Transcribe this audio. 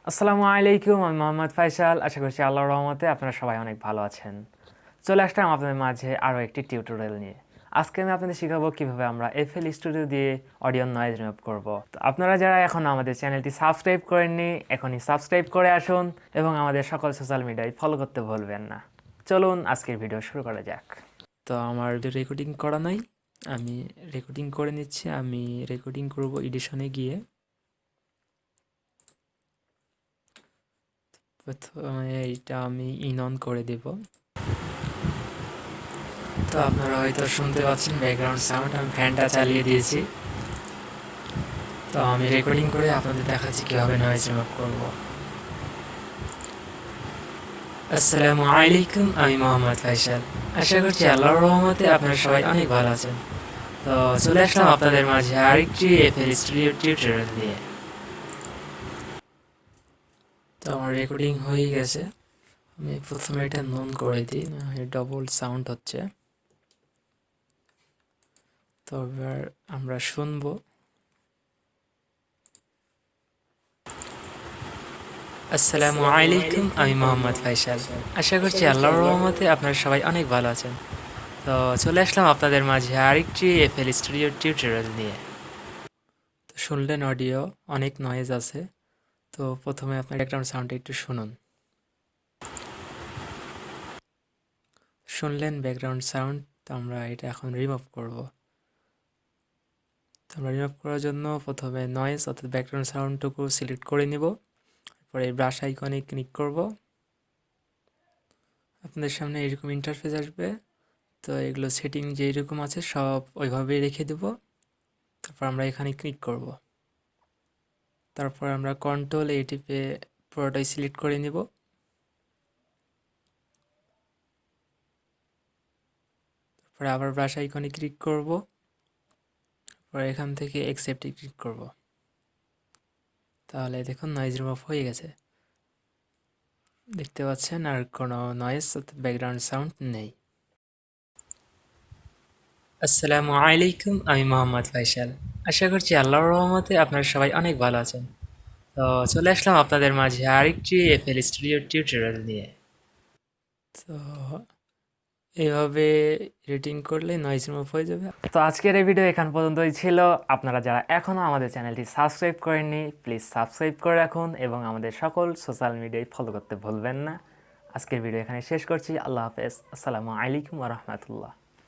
আসসালামু আলাইকুম, আমি মোহাম্মদ ফাইসাল। আশা করছি আল্লাহর রহমতে আপনারা সবাই অনেক ভালো আছেন। চলে আসলাম আপনাদের মাঝে আরও একটি টিউটোরিয়াল নিয়ে। আজকে আমি আপনাদের শেখাবো কীভাবে আমরা এফএল স্টুডিও দিয়ে অডিও নয়েজ রিমুভ করব। তো আপনারা যারা এখন আমাদের চ্যানেলটি সাবস্ক্রাইব করেননি, এখনই সাবস্ক্রাইব করে আসুন এবং আমাদের সকল সোশ্যাল মিডিয়ায় ফলো করতে ভুলবেন না। চলুন আজকের ভিডিও শুরু করা যাক। তো আমার রেকর্ডিং করা নাই, আমি রেকর্ডিং করে নিচ্ছি। আমি রেকর্ডিং করব এডিশনে গিয়ে। প্রথমে এইটা আমি অন করে দেব। তো আপনারা হয়তো শুনতে পাচ্ছেন ব্যাকগ্রাউন্ড সাউন্ড, আমি ফ্যানটা চালিয়ে দিয়েছি। তো আমি রেকর্ডিং করে আপনাদের দেখাচ্ছি কীভাবে নয়েজ রিমুভ করব। আসসালামু আলাইকুম, আমি মোহাম্মদ ফাইসাল। আশা করছি আল্লাহর রহমতে আপনারা সবাই অনেক ভালো আছেন। তো চলে আসলাম আপনাদের মাঝে আরেকটি এফএল স্টুডিও টিউটোরিয়াল নিয়ে। তো আমার রেকর্ডিং হয়ে গেছে। আমি প্রথমে এটা নন করে দিই, ডবল সাউন্ড হচ্ছে। তো এবার আমরা শুনবো। আসসালামু আলাইকুম, আমি মোহাম্মদ ফাইসাল। আশা করছি আল্লাহর রহমতে আপনারা সবাই অনেক ভালো আছেন। তো চলে আসলাম আপনাদের মাঝে আরেকটি এফএল স্টুডিও টিউটোরিয়াল নিয়ে। তো শুনলেন অডিও অনেক নয়েজ আছে। তো প্রথমে আপনার ব্যাকগ্রাউন্ড সাউন্ডটা একটু শুনুন। শুনলেন ব্যাকগ্রাউন্ড সাউন্ড। তো আমরা এটা এখন রিমুভ করব। তো আমরা রিমুভ করার জন্য প্রথমে নয়েজ অর্থাৎ ব্যাকগ্রাউন্ড সাউন্ডটুকু সিলেক্ট করে নিব। পরে ব্রাশ আইকনে ক্লিক করব। আপনাদের সামনে এরকম ইন্টারফেস আসবে। তো এগুলো সেটিং যেরকম আছে সব ওইভাবেই রেখে দেব। তারপর আমরা এখানে ক্লিক করব। তারপর আমরা কন্ট্রোল এ টিপে পুরোটাই সিলেক্ট করে নিব। তারপরে আবার ব্রাশ আইকনে ক্লিক করব। পরে এখান থেকে অ্যাকসেপ্টে ক্লিক করব। তাহলে দেখুন নয়েজ রিমুভ হয়ে গেছে। দেখতে পাচ্ছেন আর কোনো নয়েজ অর্থাৎ ব্যাকগ্রাউন্ড সাউন্ড নেই। আসসালামু আলাইকুম, আমি মোহাম্মদ ফাইসাল। আশা করছি আল্লাহর রহমতে আপনারা সবাই অনেক ভালো আছেন। তো চলে আসলাম আপনাদের মাঝে আরেকটি এফএল স্টুডিও টিউটোরিয়াল নিয়ে। তো এইভাবে এডিটিং করলে নয়েজ রিমুভ হয়ে যাবে। তো আজকের এই ভিডিও এখান পর্যন্তই ছিল। আপনারা যারা এখনও আমাদের চ্যানেলটি সাবস্ক্রাইব করেননি, প্লিজ সাবস্ক্রাইব করে রাখুন এবং আমাদের সকল সোশ্যাল মিডিয়ায় ফলো করতে ভুলবেন না। আজকের ভিডিও এখানে শেষ করছি। আল্লাহ হাফেজ। আসসালামু আলাইকুম ওয়া রাহমাতুল্লাহ।